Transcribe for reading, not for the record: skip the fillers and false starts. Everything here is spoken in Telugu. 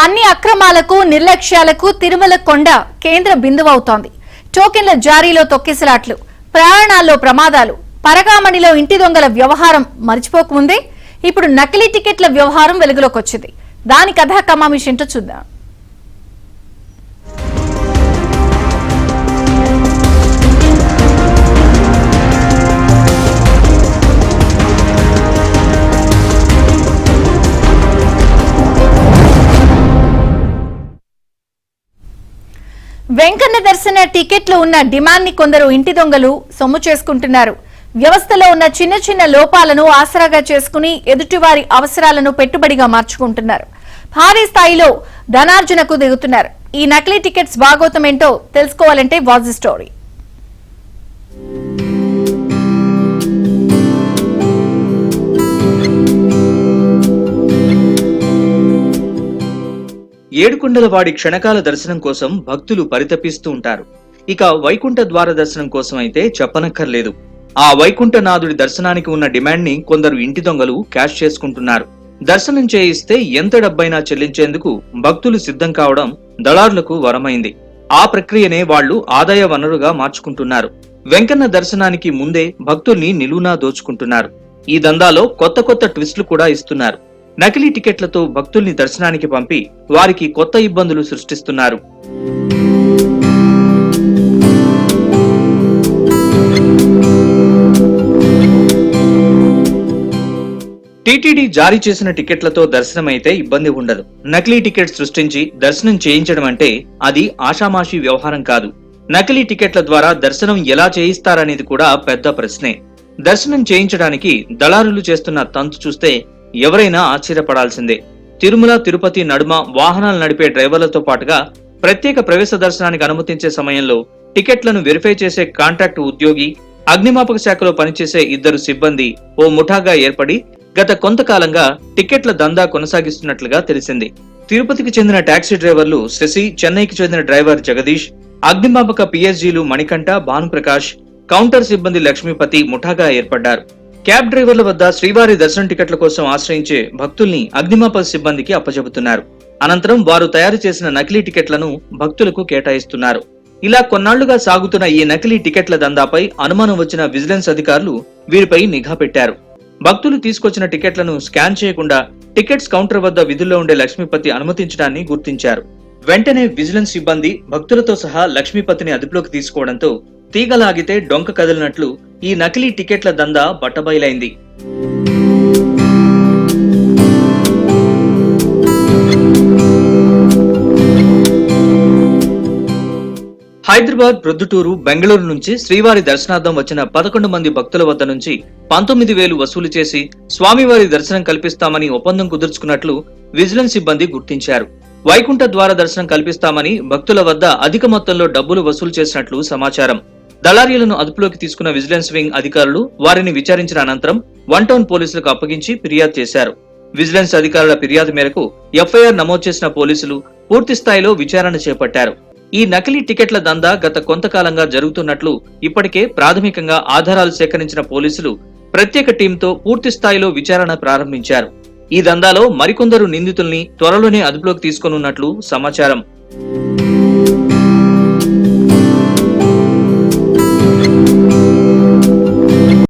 అన్ని అక్రమాలకు నిర్లక్ష్యాలకు తిరుమల కొండ కేంద్ర బిందువవుతోంది. టోకెన్ల జారీలో తొక్కిసలాట్లు, ప్రయాణాల్లో ప్రమాదాలు, పరకామణిలో ఇంటి దొంగల వ్యవహారం మరిచిపోకముందే ఇప్పుడు నకిలీ టికెట్ల వ్యవహారం వెలుగులోకి వచ్చింది. దాని కథా కమామిషేంటో చూద్దాం. వెంకన్న దర్శన టికెట్లు ఉన్న డిమాండ్ ని కొందరు ఇంటి దొంగలు సొమ్ము చేసుకుంటున్నారు. వ్యవస్థలో ఉన్న చిన్న చిన్న లోపాలను ఆసరాగా చేసుకుని ఎదుటివారి అవసరాలను పెట్టుబడిగా మార్చుకుంటున్నారు. భారీ స్థాయిలో ధనార్జనకు దిగుతున్నారు. ఈ నకిలీ టికెట్స్ భాగోతం ఏంటో తెలుసుకోవాలంటే వాచ్ ది స్టోరీ. ఏడుకొండలవాడి క్షణకాల దర్శనం కోసం భక్తులు పరితపిస్తూ ఉంటారు. ఇక వైకుంఠ ద్వార దర్శనం కోసం అయితే చెప్పనక్కర్లేదు. ఆ వైకుంఠనాథుడి దర్శనానికి ఉన్న డిమాండ్ ని కొందరు ఇంటి దొంగలు క్యాష్ చేసుకుంటున్నారు. దర్శనం చేయిస్తే ఎంత డబ్బైనా చెల్లించేందుకు భక్తులు సిద్ధం కావడం దళారులకు వరమైంది. ఆ ప్రక్రియనే వాళ్లు ఆదాయ వనరుగా మార్చుకుంటున్నారు. వెంకన్న దర్శనానికి ముందే భక్తుల్ని నిలువునా దోచుకుంటున్నారు. ఈ దందాలో కొత్త కొత్త ట్విస్టులు కూడా ఇస్తున్నారు. నకిలీ టికెట్లతో భక్తుల్ని దర్శనానికి పంపి వారికి కొత్త ఇబ్బందులు సృష్టిస్తున్నారు. టీటీడీ జారీ చేసిన టికెట్లతో దర్శనమైతే ఇబ్బంది ఉండదు. నకిలీ టికెట్ సృష్టించి దర్శనం చేయించడం అంటే అది ఆషామాషీ వ్యవహారం కాదు. నకిలీ టికెట్ల ద్వారా దర్శనం ఎలా చేయిస్తారనేది కూడా పెద్ద ప్రశ్నే. దర్శనం చేయించడానికి దళారులు చేస్తున్న తంతు చూస్తే ఎవరైనా ఆశ్చర్యపడాల్సిందే. తిరుమల తిరుపతి నడుమ వాహనాలు నడిపే డ్రైవర్లతో పాటుగా ప్రత్యేక ప్రవేశ దర్శనానికి అనుమతించే సమయంలో టికెట్లను వెరిఫై చేసే కాంట్రాక్ట్ ఉద్యోగి, అగ్నిమాపక శాఖలో పనిచేసే 2 సిబ్బంది ఓ ముఠాగా ఏర్పడి గత కొంతకాలంగా టికెట్ల దందా కొనసాగిస్తున్నట్లుగా తెలిసింది. తిరుపతికి చెందిన టాక్సీ డ్రైవర్లు శశి, చెన్నైకి చెందిన డ్రైవర్ జగదీష్, అగ్నిమాపక పిఎస్జీలు మణికంఠ, భానుప్రకాష్, కౌంటర్ సిబ్బంది లక్ష్మీపతి ముఠాగా ఏర్పడ్డారు. క్యాబ్ డ్రైవర్ల వద్ద శ్రీవారి దర్శనం టికెట్ల కోసం ఆశ్రయించే భక్తుల్ని అగ్నిమాపక సిబ్బందికి అప్పచెబుతున్నారు. అనంతరం వారు తయారు చేసిన నకిలీ టికెట్లను భక్తులకు కేటాయిస్తున్నారు. ఇలా కొన్నాళ్లుగా సాగుతున్న ఈ నకిలీ టికెట్ల దందాపై అనుమానం వచ్చిన విజిలెన్స్ అధికారులు వీరిపై నిఘా పెట్టారు. భక్తులు తీసుకొచ్చిన టికెట్లను స్కాన్ చేయకుండా టికెట్స్ కౌంటర్ వద్ద విధుల్లో ఉండే లక్ష్మీపతి అనుమతించడాన్ని గుర్తించారు. వెంటనే విజిలెన్స్ సిబ్బంది భక్తులతో సహా లక్ష్మీపతిని అదుపులోకి తీసుకోవడంతో తీగలాగితే డొంక కదిలినట్లు ఈ నకిలీ టికెట్ల దందా బట్టబయలైంది. హైదరాబాద్, ప్రొద్దుటూరు, బెంగళూరు నుంచి శ్రీవారి దర్శనార్థం వచ్చిన 11 మంది భక్తుల వద్ద నుంచి 19,000 వసూలు చేసి స్వామివారి దర్శనం కల్పిస్తామని ఒప్పందం కుదుర్చుకున్నట్లు విజిలెన్స్ సిబ్బంది గుర్తించారు. వైకుంఠ ద్వార దర్శనం కల్పిస్తామని భక్తుల వద్ద అధిక మొత్తంలో డబ్బులు వసూలు చేసినట్లు సమాచారం. దళారీలను అదుపులోకి తీసుకున్న విజిలెన్స్ వింగ్ అధికారులు వారిని విచారించిన అనంతరం 1 టౌన్ పోలీసులకు అప్పగించి ఫిర్యాదు చేశారు. విజిలెన్స్ అధికారుల ఫిర్యాదు మేరకు ఎఫ్ఐఆర్ నమోదు చేసిన పోలీసులు పూర్తి స్థాయిలో విచారణ చేపట్టారు. ఈ నకిలీ టికెట్ల దందా గత కొంతకాలంగా జరుగుతున్నట్లు ఇప్పటికే ప్రాథమికంగా ఆధారాలు సేకరించిన పోలీసులు ప్రత్యేక టీంతో పూర్తి స్థాయిలో విచారణ ప్రారంభించారు. ఈ దందాలో మరికొందరు నిందితుల్ని త్వరలోనే అదుపులోకి తీసుకోనున్నట్లు సమాచారం.